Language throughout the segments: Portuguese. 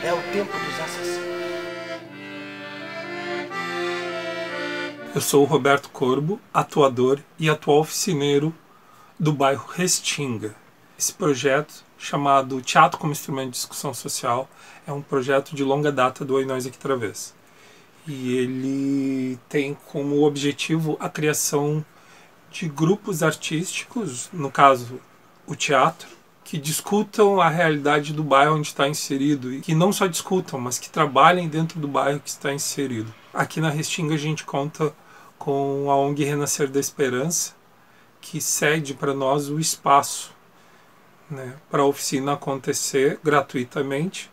É o tempo dos assassinos. Eu sou o Roberto Corbo, atuador e atual oficineiro do bairro Restinga. Esse projeto, chamado Teatro como Instrumento de Discussão Social, é um projeto de longa data do Oi Nós Aqui Travês. E ele tem como objetivo a criação de grupos artísticos, no caso o teatro, que discutam a realidade do bairro onde está inserido e que não só discutam, mas que trabalhem dentro do bairro que está inserido. Aqui na Restinga a gente conta com a ONG Renascer da Esperança, que cede para nós o espaço, né, para a oficina acontecer gratuitamente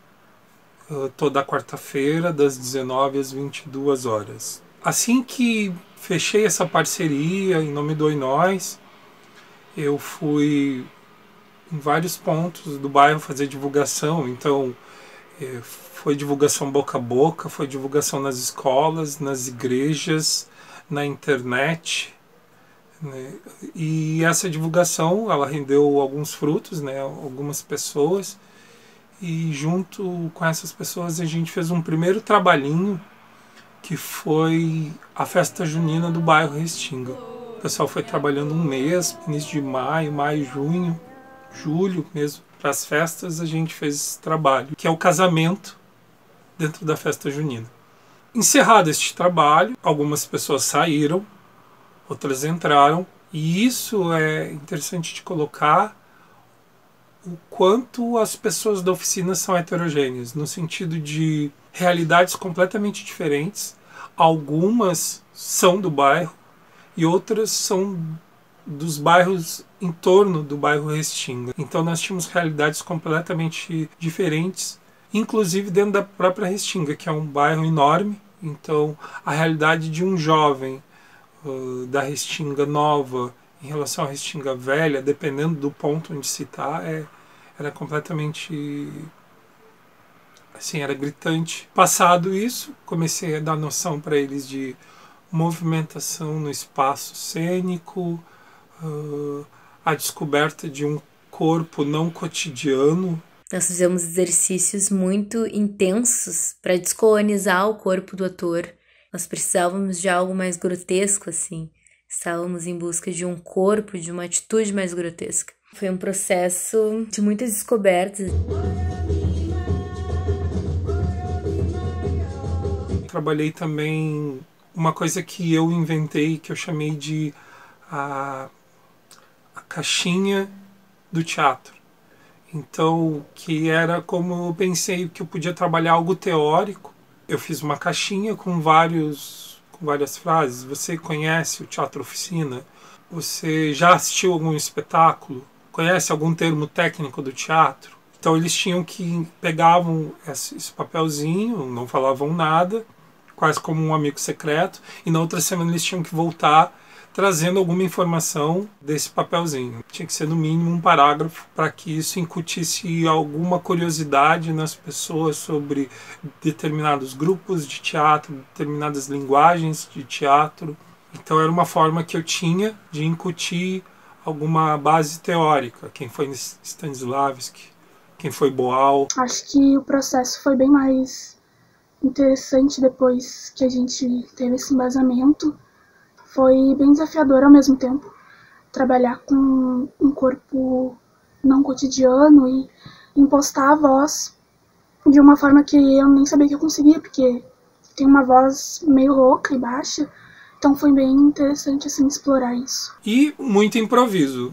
toda quarta-feira, das 19 às 22 horas. Assim que fechei essa parceria em nome do Oi Nós, eu fui em vários pontos do bairro fazer divulgação. Então, foi divulgação boca a boca, foi divulgação nas escolas, nas igrejas, na internet, né? E essa divulgação, ela rendeu alguns frutos, né? Algumas pessoas, e junto com essas pessoas a gente fez um primeiro trabalhinho, que foi a festa junina do bairro Restinga. O pessoal foi trabalhando um mês, início de maio, junho, julho mesmo. Para as festas a gente fez esse trabalho, que é o casamento dentro da festa junina. Encerrado este trabalho, algumas pessoas saíram, outras entraram, e isso é interessante de colocar o quanto as pessoas da oficina são heterogêneas, no sentido de realidades completamente diferentes. Algumas são do bairro e outras são dos bairros em torno do bairro Restinga. Então nós tínhamos realidades completamente diferentes, inclusive dentro da própria Restinga, que é um bairro enorme. Então a realidade de um jovem da Restinga nova em relação à Restinga velha, dependendo do ponto onde se está, era completamente, assim, era gritante. Passado isso, comecei a dar noção para eles de movimentação no espaço cênico, a descoberta de um corpo não cotidiano. Nós fizemos exercícios muito intensos para descolonizar o corpo do ator. Nós precisávamos de algo mais grotesco, assim. Estávamos em busca de um corpo, de uma atitude mais grotesca. Foi um processo de muitas descobertas. Trabalhei também uma coisa que eu inventei, que eu chamei de a caixinha do teatro. Então, que era como eu pensei que eu podia trabalhar algo teórico. Eu fiz uma caixinha com várias frases. Você conhece o Teatro Oficina? Você já assistiu algum espetáculo? Conhece algum termo técnico do teatro? Então eles tinham que pegavam esse papelzinho, não falavam nada, quase como um amigo secreto, e na outra semana eles tinham que voltar trazendo alguma informação desse papelzinho. Tinha que ser no mínimo um parágrafo para que isso incutisse alguma curiosidade nas pessoas sobre determinados grupos de teatro, determinadas linguagens de teatro. Então era uma forma que eu tinha de incutir alguma base teórica. Quem foi Stanislavski, quem foi Boal. Acho que o processo foi bem mais interessante depois que a gente teve esse embasamento. Foi bem desafiador ao mesmo tempo trabalhar com um corpo não cotidiano e impostar a voz de uma forma que eu nem sabia que eu conseguia, porque tem uma voz meio rouca e baixa. Então foi bem interessante assim explorar isso. E muito improviso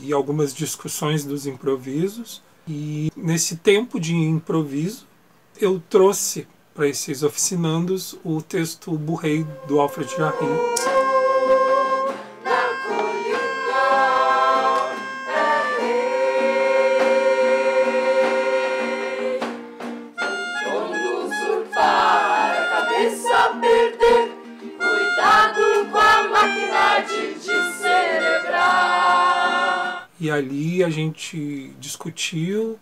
e algumas discussões dos improvisos. E nesse tempo de improviso eu trouxe para esses oficinandos o texto Burrei do Alfred Jarry. E ali a gente discutiu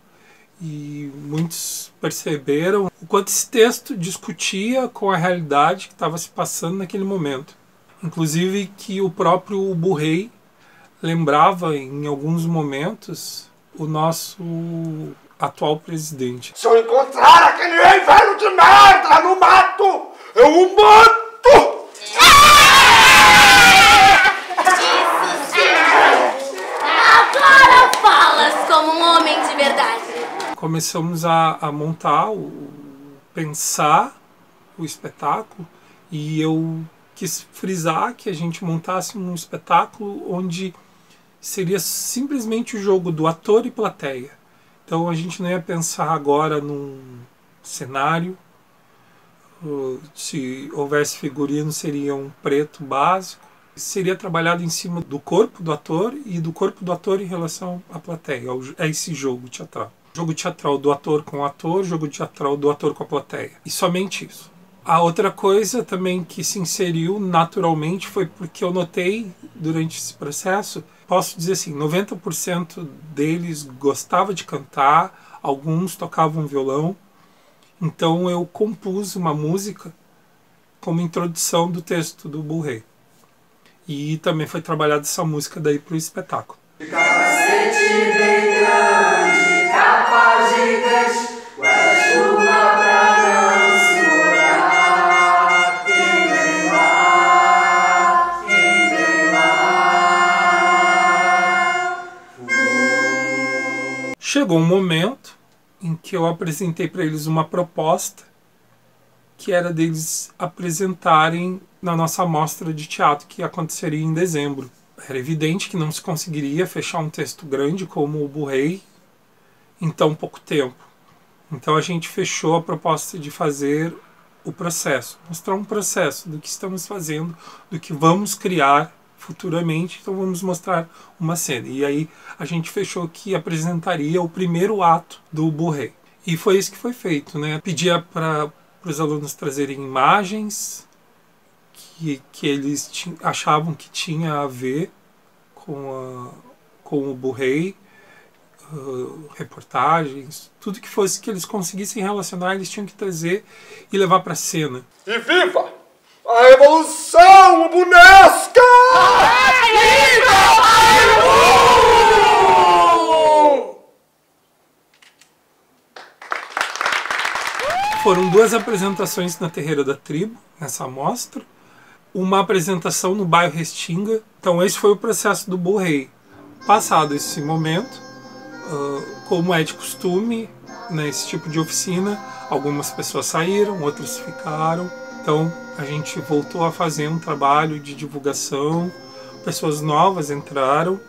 e muitos perceberam o quanto esse texto discutia com a realidade que estava se passando naquele momento. Inclusive que o próprio Burrei lembrava em alguns momentos o nosso atual presidente. Se eu encontrar aquele rei velho de merda no mato, eu o mato! Agora falas como um homem de verdade. Começamos a montar, pensar o espetáculo, e eu quis frisar que a gente montasse um espetáculo onde seria simplesmente o jogo do ator e plateia. Então a gente não ia pensar agora num cenário, se houvesse figurino seria um preto básico, seria trabalhado em cima do corpo do ator e do corpo do ator em relação à plateia, a esse jogo teatral. Jogo teatral do ator com o ator, jogo teatral do ator com a plateia. E somente isso. A outra coisa também que se inseriu naturalmente foi porque eu notei durante esse processo, posso dizer assim, 90% deles gostava de cantar, alguns tocavam violão, então eu compus uma música como introdução do texto do Bull Rei. E também foi trabalhada essa música daí para o espetáculo. Capacete bem grande, capa gigante, guarda-chuva pra não se molhar. Quem vem lá, quem vem lá. Chegou um momento em que eu apresentei para eles uma proposta que era deles apresentarem na nossa mostra de teatro que aconteceria em dezembro. Era evidente que não se conseguiria fechar um texto grande como o Bull Rei em tão pouco tempo. Então a gente fechou a proposta de fazer o processo, mostrar um processo do que estamos fazendo, do que vamos criar futuramente, então vamos mostrar uma cena. E aí a gente fechou que apresentaria o primeiro ato do Bull Rei. E foi isso que foi feito, né? Pedia para os alunos trazerem imagens que eles achavam que tinha a ver com o Bull Rei, reportagens, tudo que fosse que eles conseguissem relacionar, eles tinham que trazer e levar para a cena. E viva a Revolução Bunesca! Viva Foram 2 apresentações na Terreira da Tribo, nessa mostra, uma apresentação no bairro Restinga. Então esse foi o processo do Bull Rei. Passado esse momento, como é de costume, nesse tipo de oficina, algumas pessoas saíram, outras ficaram. Então a gente voltou a fazer um trabalho de divulgação, pessoas novas entraram,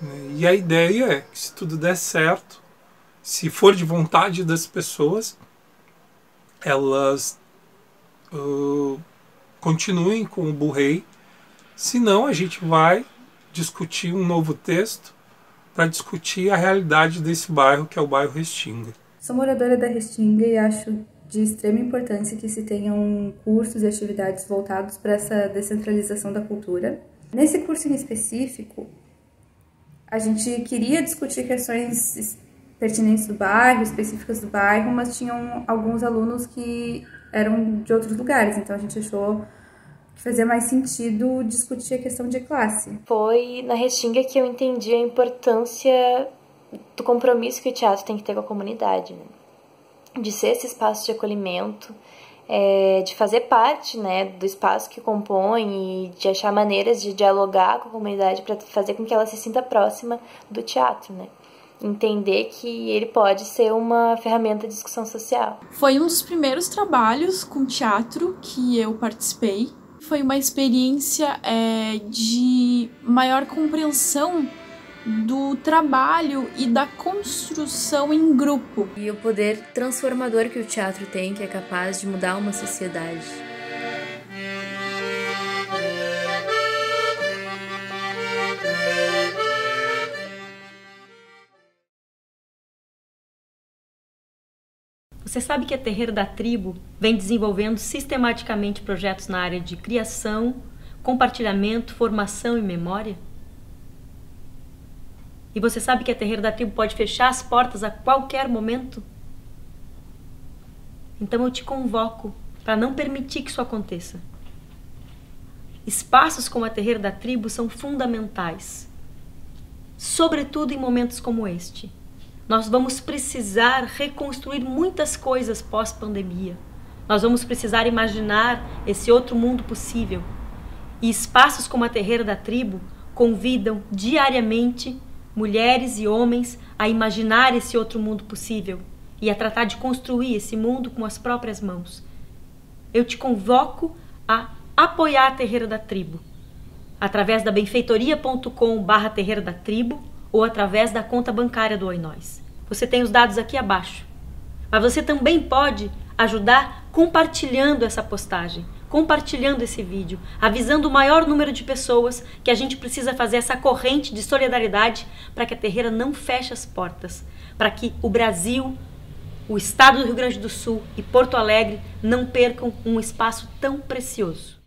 né? E a ideia é que, se tudo der certo, se for de vontade das pessoas, elas continuem com o Bull Rei. Senão a gente vai discutir um novo texto para discutir a realidade desse bairro, que é o bairro Restinga. Sou moradora da Restinga e acho de extrema importância que se tenham cursos e atividades voltados para essa descentralização da cultura. Nesse curso em específico, a gente queria discutir questões pertinentes do bairro, específicas do bairro, mas tinham alguns alunos que eram de outros lugares, então a gente achou que fazia mais sentido discutir a questão de classe. Foi na Restinga que eu entendi a importância do compromisso que o teatro tem que ter com a comunidade, né? De ser esse espaço de acolhimento, de fazer parte, né, do espaço que compõe e de achar maneiras de dialogar com a comunidade para fazer com que ela se sinta próxima do teatro, né? Entender que ele pode ser uma ferramenta de discussão social. Foi um dos primeiros trabalhos com teatro que eu participei. Foi uma experiência de maior compreensão do trabalho e da construção em grupo. E o poder transformador que o teatro tem, que é capaz de mudar uma sociedade. Você sabe que a Terreira da Tribo vem desenvolvendo sistematicamente projetos na área de criação, compartilhamento, formação e memória? E você sabe que a Terreira da Tribo pode fechar as portas a qualquer momento? Então eu te convoco para não permitir que isso aconteça. Espaços como a Terreira da Tribo são fundamentais, sobretudo em momentos como este. Nós vamos precisar reconstruir muitas coisas pós-pandemia. Nós vamos precisar imaginar esse outro mundo possível. E espaços como a Terreira da Tribo convidam diariamente mulheres e homens a imaginar esse outro mundo possível e a tratar de construir esse mundo com as próprias mãos. Eu te convoco a apoiar a Terreira da Tribo, através da benfeitoria.com/Terreira da Tribo ou através da conta bancária do Oi Nós. Você tem os dados aqui abaixo. Mas você também pode ajudar compartilhando essa postagem, compartilhando esse vídeo, avisando o maior número de pessoas que a gente precisa fazer essa corrente de solidariedade para que a Terreira não feche as portas, para que o Brasil, o estado do Rio Grande do Sul e Porto Alegre não percam um espaço tão precioso.